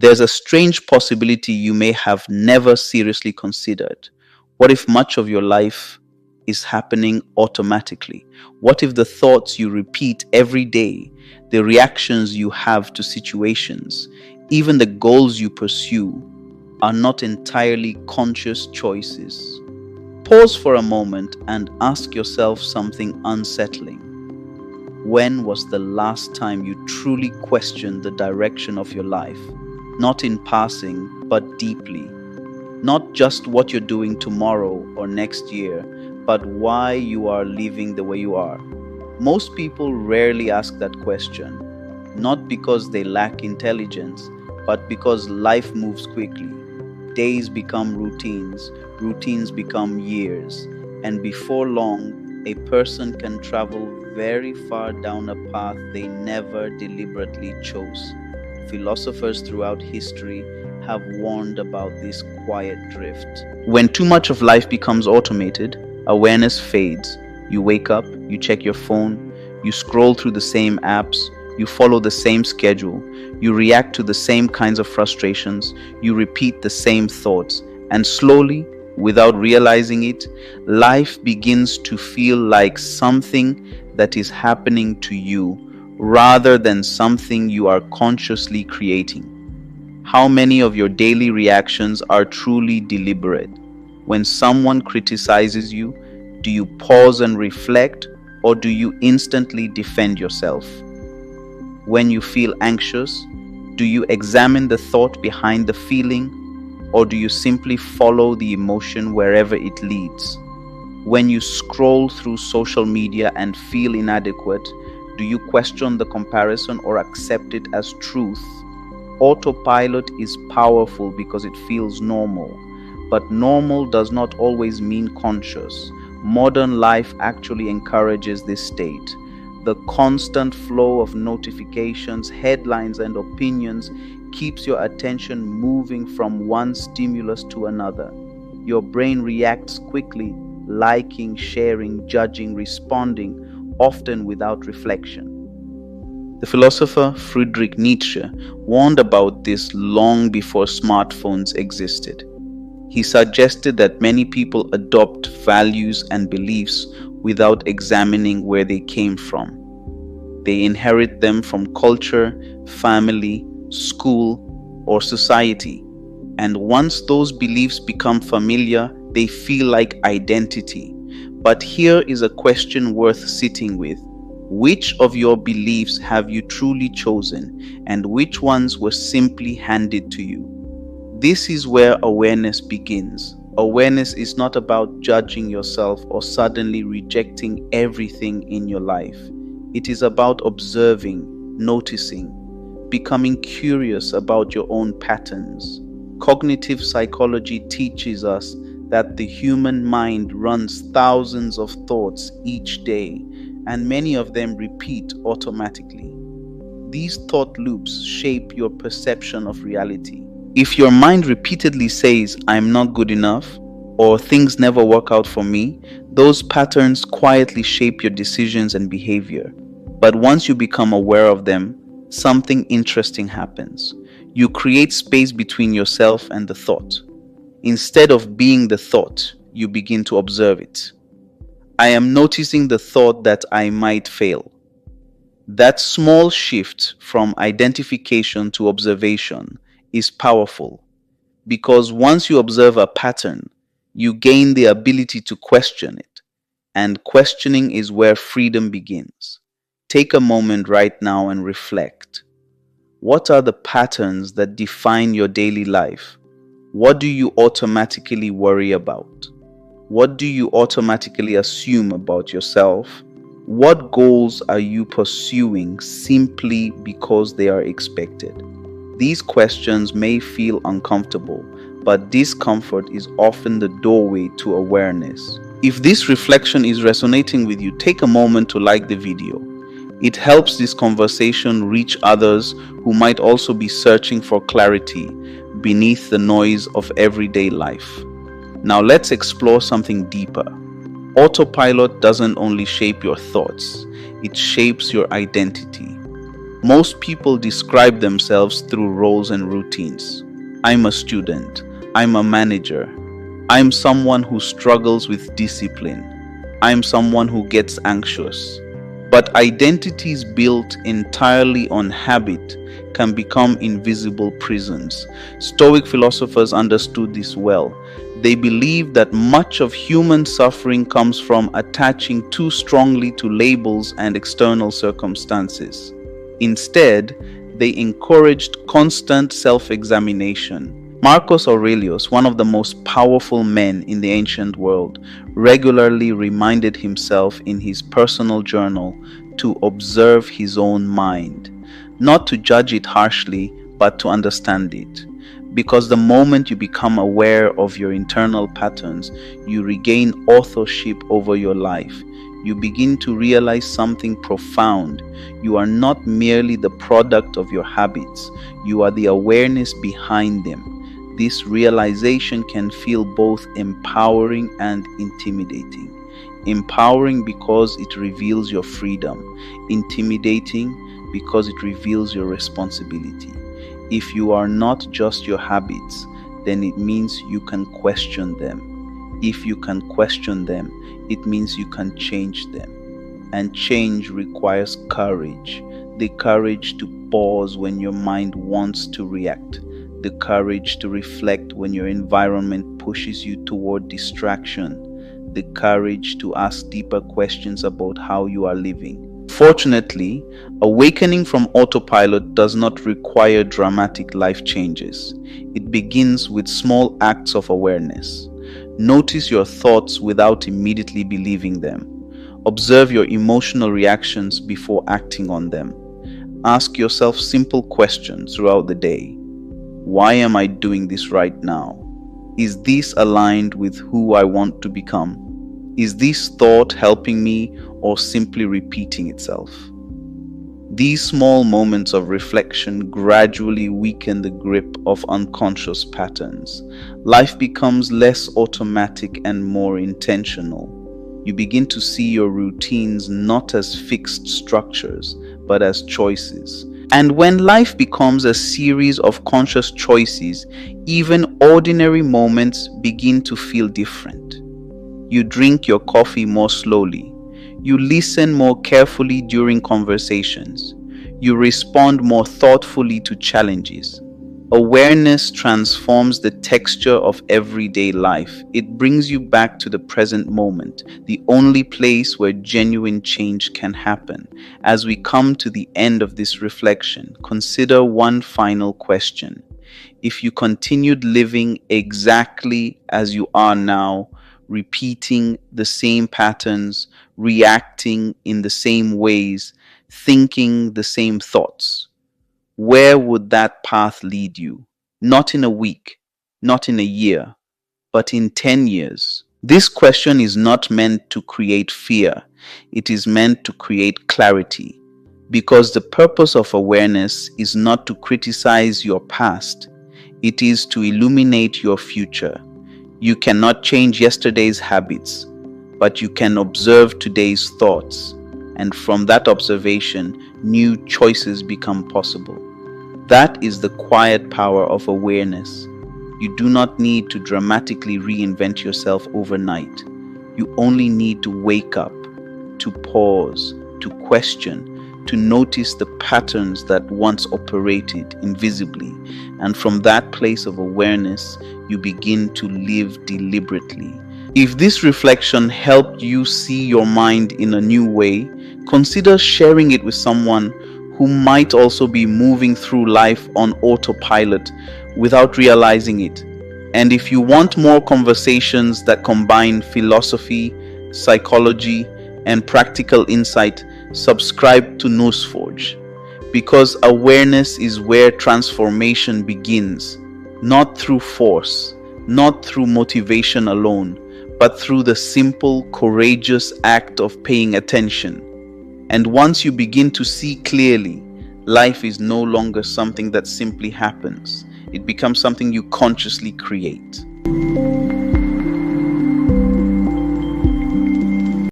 There's a strange possibility you may have never seriously considered. What if much of your life is happening automatically? What if the thoughts you repeat every day, the reactions you have to situations, even the goals you pursue are not entirely conscious choices? Pause for a moment and ask yourself something unsettling. When was the last time you truly questioned the direction of your life? Not in passing, but deeply. Not just what you're doing tomorrow or next year, but why you are living the way you are. Most people rarely ask that question, not because they lack intelligence, but because life moves quickly. Days become routines, routines become years, and before long, a person can travel very far down a path they never deliberately chose. Philosophers throughout history have warned about this quiet drift. When too much of life becomes automated, awareness fades. You wake up, you check your phone, you scroll through the same apps, you follow the same schedule, you react to the same kinds of frustrations, you repeat the same thoughts, and slowly, without realizing it, life begins to feel like something that is happening to you rather than something you are consciously creating. How many of your daily reactions are truly deliberate? When someone criticizes you, do you pause and reflect, or do you instantly defend yourself? When you feel anxious, do you examine the thought behind the feeling, or do you simply follow the emotion wherever it leads? When you scroll through social media and feel inadequate, do you question the comparison or accept it as truth? Autopilot is powerful because it feels normal, but normal does not always mean conscious. Modern life actually encourages this state. The constant flow of notifications, headlines, and opinions keeps your attention moving from one stimulus to another. Your brain reacts quickly, liking, sharing, judging, responding, often without reflection. The philosopher Friedrich Nietzsche warned about this long before smartphones existed. He suggested that many people adopt values and beliefs without examining where they came from. They inherit them from culture, family, school, or society. And once those beliefs become familiar, they feel like identity. But here is a question worth sitting with. Which of your beliefs have you truly chosen, and which ones were simply handed to you? This is where awareness begins. Awareness is not about judging yourself or suddenly rejecting everything in your life. It is about observing, noticing, becoming curious about your own patterns. Cognitive psychology teaches us that the human mind runs thousands of thoughts each day, and many of them repeat automatically. These thought loops shape your perception of reality. If your mind repeatedly says, "I'm not good enough," or "things never work out for me," those patterns quietly shape your decisions and behavior. But once you become aware of them, something interesting happens. You create space between yourself and the thought. Instead of being the thought, you begin to observe it. I am noticing the thought that I might fail. That small shift from identification to observation is powerful, because once you observe a pattern, you gain the ability to question it, and questioning is where freedom begins. Take a moment right now and reflect. What are the patterns that define your daily life? What do you automatically worry about? What do you automatically assume about yourself? What goals are you pursuing simply because they are expected? These questions may feel uncomfortable, but discomfort is often the doorway to awareness. If this reflection is resonating with you, take a moment to like the video. It helps this conversation reach others who might also be searching for clarity beneath the noise of everyday life. Now let's explore something deeper. Autopilot doesn't only shape your thoughts, it shapes your identity. Most people describe themselves through roles and routines. I'm a student. I'm a manager. I'm someone who struggles with discipline. I'm someone who gets anxious. But identities built entirely on habit can become invisible prisons. Stoic philosophers understood this well. They believed that much of human suffering comes from attaching too strongly to labels and external circumstances. Instead, they encouraged constant self-examination. Marcus Aurelius, one of the most powerful men in the ancient world, regularly reminded himself in his personal journal to observe his own mind, not to judge it harshly, but to understand it. Because the moment you become aware of your internal patterns, you regain authorship over your life. You begin to realize something profound. You are not merely the product of your habits, you are the awareness behind them. This realization can feel both empowering and intimidating. Empowering because it reveals your freedom, intimidating because it reveals your responsibility. If you are not just your habits, then it means you can question them. If you can question them, it means you can change them. And change requires courage. The courage to pause when your mind wants to react. The courage to reflect when your environment pushes you toward distraction. The courage to ask deeper questions about how you are living. Fortunately, awakening from autopilot does not require dramatic life changes. It begins with small acts of awareness. Notice your thoughts without immediately believing them. Observe your emotional reactions before acting on them. Ask yourself simple questions throughout the day. Why am I doing this right now? Is this aligned with who I want to become? Is this thought helping me or simply repeating itself? These small moments of reflection gradually weaken the grip of unconscious patterns. Life becomes less automatic and more intentional. You begin to see your routines not as fixed structures, but as choices. And when life becomes a series of conscious choices, even ordinary moments begin to feel different. You drink your coffee more slowly. You listen more carefully during conversations. You respond more thoughtfully to challenges. Awareness transforms the texture of everyday life. It brings you back to the present moment, the only place where genuine change can happen. As we come to the end of this reflection, consider one final question. If you continued living exactly as you are now, repeating the same patterns, reacting in the same ways, thinking the same thoughts, where would that path lead you? Not in a week, not in a year, but in 10 years. This question is not meant to create fear. It is meant to create clarity. Because the purpose of awareness is not to criticize your past. It is to illuminate your future. You cannot change yesterday's habits, but you can observe today's thoughts. And from that observation, new choices become possible. That is the quiet power of awareness. You do not need to dramatically reinvent yourself overnight. You only need to wake up, to pause, to question, to notice the patterns that once operated invisibly. And from that place of awareness, you begin to live deliberately. If this reflection helped you see your mind in a new way, consider sharing it with someone who might also be moving through life on autopilot without realizing it. And if you want more conversations that combine philosophy, psychology, and practical insight, subscribe to NousForge. Because awareness is where transformation begins, not through force, not through motivation alone, but through the simple, courageous act of paying attention. And once you begin to see clearly, life is no longer something that simply happens. It becomes something you consciously create.